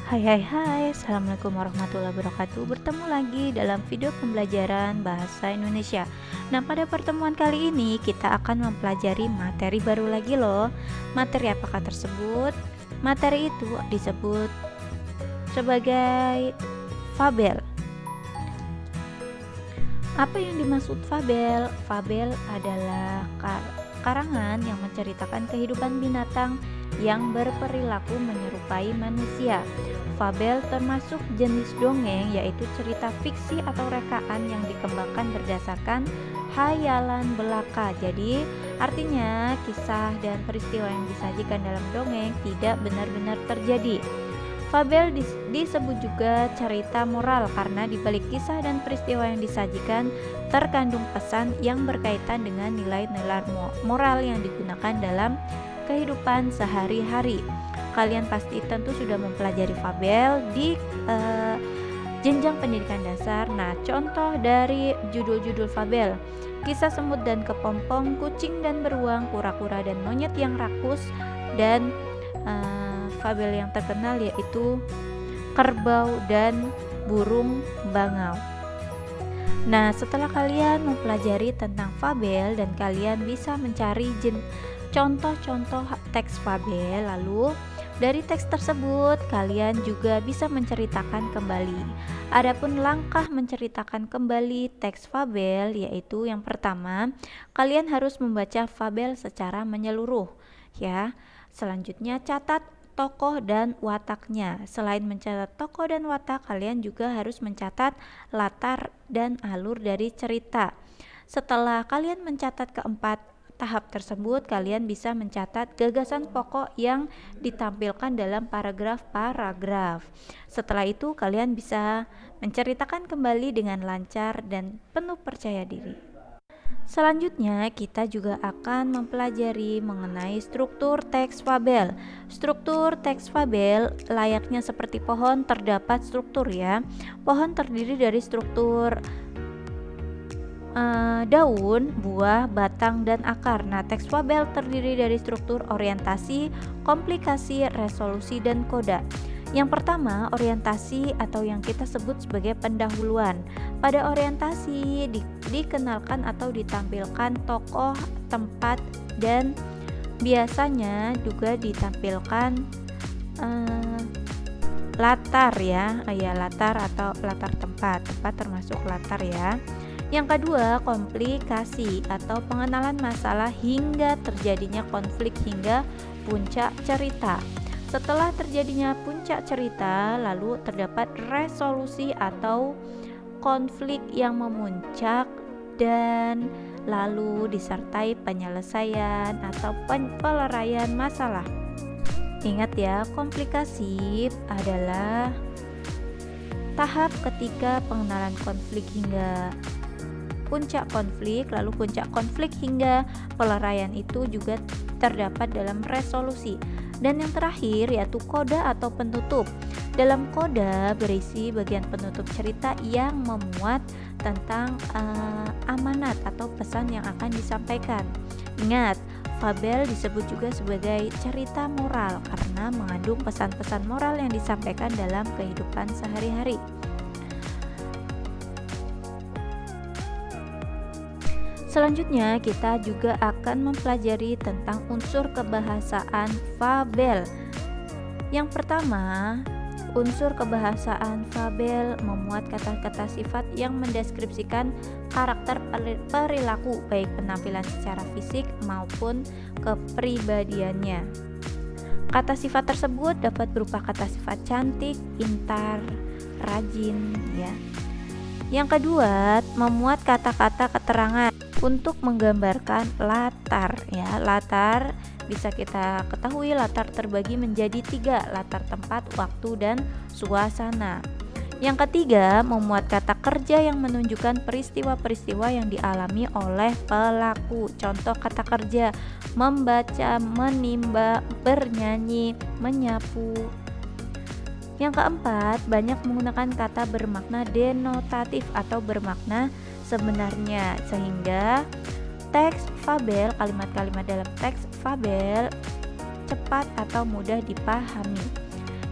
Hai hai hai, Assalamualaikum warahmatullahi wabarakatuh. Bertemu lagi dalam video pembelajaran bahasa Indonesia. Nah, pada pertemuan kali ini kita akan mempelajari materi baru lagi loh. Materi apakah tersebut? Materi itu disebut sebagai fabel. Apa yang dimaksud fabel? Fabel adalah karangan yang menceritakan kehidupan binatang yang berperilaku menyerupai manusia. Fabel termasuk jenis dongeng, yaitu cerita fiksi atau rekaan yang dikembangkan berdasarkan hayalan belaka. Jadi, artinya kisah dan peristiwa yang disajikan dalam dongeng tidak benar-benar terjadi. Fabel disebut juga cerita moral karena di balik kisah dan peristiwa yang disajikan terkandung pesan yang berkaitan dengan nilai-nilai moral yang digunakan dalam kehidupan sehari-hari. Kalian pasti tentu sudah mempelajari fabel di jenjang pendidikan dasar. Nah, contoh dari judul-judul fabel: Kisah Semut dan Kepompong, Kucing dan Beruang, Kura-kura dan Monyet yang Rakus, dan fabel yang terkenal yaitu Kerbau dan Burung Bangau. Nah, setelah kalian mempelajari tentang fabel dan kalian bisa mencari contoh-contoh teks fabel, lalu dari teks tersebut kalian juga bisa menceritakan kembali. Adapun langkah menceritakan kembali teks fabel yaitu yang pertama, kalian harus membaca fabel secara menyeluruh ya. Selanjutnya catat tokoh dan wataknya. Selain mencatat tokoh dan watak, kalian juga harus mencatat latar dan alur dari cerita. Setelah kalian mencatat keempat tahap tersebut, kalian bisa mencatat gagasan pokok yang ditampilkan dalam paragraf-paragraf. Setelah itu, kalian bisa menceritakan kembali dengan lancar dan penuh percaya diri. Selanjutnya, kita juga akan mempelajari mengenai struktur teks fabel. Struktur teks fabel layaknya seperti pohon, terdapat struktur ya. Pohon terdiri dari struktur daun, buah, batang, dan akar. Nah, teks fabel terdiri dari struktur orientasi, komplikasi, resolusi, dan koda. Yang pertama, orientasi atau yang kita sebut sebagai pendahuluan. Pada orientasi dikenalkan atau ditampilkan tokoh, tempat, dan biasanya juga ditampilkan latar ya, latar atau latar tempat termasuk latar ya. Yang kedua, komplikasi atau pengenalan masalah hingga terjadinya konflik hingga puncak cerita. Setelah terjadinya puncak cerita, lalu terdapat resolusi atau konflik yang memuncak dan lalu disertai penyelesaian atau peleraian masalah. Ingat ya, komplikasi adalah tahap ketika pengenalan konflik hingga puncak konflik, lalu puncak konflik hingga peleraian itu juga terdapat dalam resolusi. Dan yang terakhir yaitu koda atau penutup. Dalam koda berisi bagian penutup cerita yang memuat tentang amanat atau pesan yang akan disampaikan. Ingat, fabel disebut juga sebagai cerita moral karena mengandung pesan-pesan moral yang disampaikan dalam kehidupan sehari-hari. Selanjutnya, kita juga akan mempelajari tentang unsur kebahasaan fabel. Yang pertama, unsur kebahasaan fabel memuat kata-kata sifat yang mendeskripsikan karakter perilaku, baik penampilan secara fisik maupun kepribadiannya. Kata sifat tersebut dapat berupa kata sifat cantik, pintar, rajin, ya. Yang kedua, memuat kata-kata keterangan untuk menggambarkan latar ya. Latar bisa kita ketahui latar terbagi menjadi 3, latar tempat, waktu, dan suasana. Yang ketiga, memuat kata kerja yang menunjukkan peristiwa-peristiwa yang dialami oleh pelaku. Contoh kata kerja: membaca, menimba, bernyanyi, menyapu. Yang keempat, banyak menggunakan kata bermakna denotatif atau bermakna sebenarnya, sehingga teks fabel, kalimat-kalimat dalam teks fabel cepat atau mudah dipahami.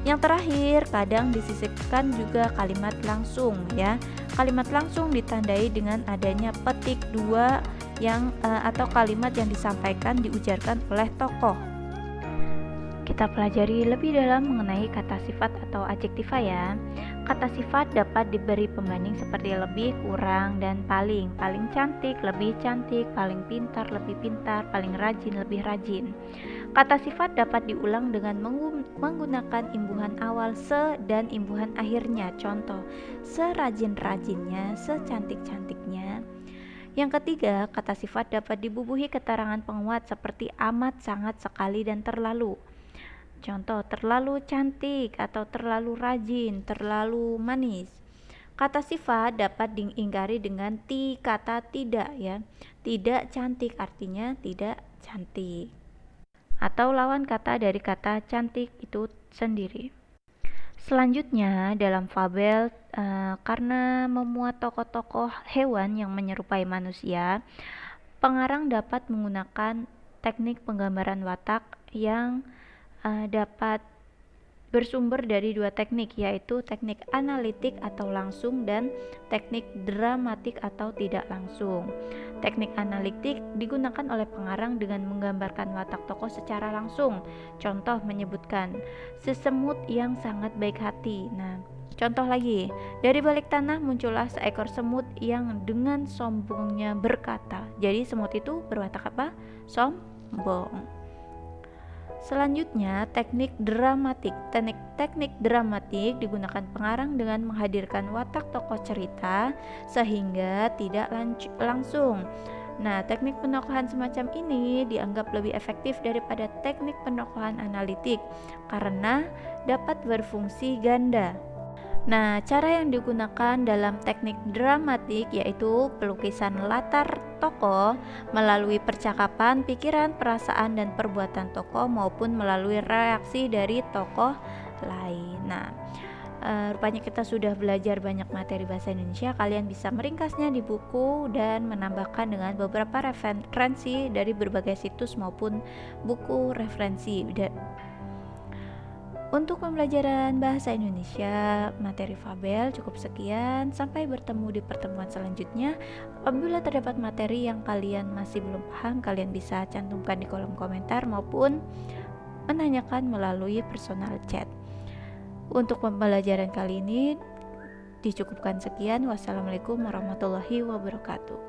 Yang terakhir, kadang disisipkan juga kalimat langsung ya. Kalimat langsung ditandai dengan adanya petik dua atau kalimat yang disampaikan diujarkan oleh tokoh. Kita pelajari lebih dalam mengenai kata sifat atau adjektiva ya. Kata sifat dapat diberi pembanding seperti lebih, kurang, dan paling. Paling cantik, lebih cantik, paling pintar, lebih pintar, paling rajin, lebih rajin. Kata sifat dapat diulang dengan menggunakan imbuhan awal se dan imbuhan akhirnya. Contoh, serajin-rajinnya, secantik-cantiknya. Yang ketiga, kata sifat dapat dibubuhi keterangan penguat seperti amat, sangat, sekali, dan terlalu. Contoh, terlalu cantik atau terlalu rajin, terlalu manis. Kata sifat dapat diingkari dengan kata tidak ya. Tidak cantik artinya tidak cantik. Atau lawan kata dari kata cantik itu sendiri. Selanjutnya dalam fabel karena memuat tokoh-tokoh hewan yang menyerupai manusia, pengarang dapat menggunakan teknik penggambaran watak yang dapat bersumber dari dua teknik, yaitu teknik analitik atau langsung dan teknik dramatik atau tidak langsung. Teknik analitik digunakan oleh pengarang dengan menggambarkan watak tokoh secara langsung. Contoh menyebutkan sesemut yang sangat baik hati. Nah, contoh lagi, dari balik tanah muncullah seekor semut yang dengan sombongnya berkata. Jadi semut itu berwatak apa? Sombong. Selanjutnya, teknik dramatik. Teknik dramatik digunakan pengarang dengan menghadirkan watak tokoh cerita sehingga tidak langsung. Nah, teknik penokohan semacam ini dianggap lebih efektif daripada teknik penokohan analitik karena dapat berfungsi ganda. Nah, cara yang digunakan dalam teknik dramatik yaitu pelukisan latar tokoh melalui percakapan, pikiran, perasaan, dan perbuatan tokoh maupun melalui reaksi dari tokoh lain. Nah, rupanya kita sudah belajar banyak materi bahasa Indonesia. Kalian bisa meringkasnya di buku dan menambahkan dengan beberapa referensi dari berbagai situs maupun buku referensi. Untuk pembelajaran bahasa Indonesia materi fabel cukup sekian. Sampai bertemu di pertemuan selanjutnya. Apabila terdapat materi yang kalian masih belum paham, kalian bisa cantumkan di kolom komentar maupun menanyakan melalui personal chat. Untuk pembelajaran kali ini dicukupkan sekian. Wassalamualaikum warahmatullahi wabarakatuh.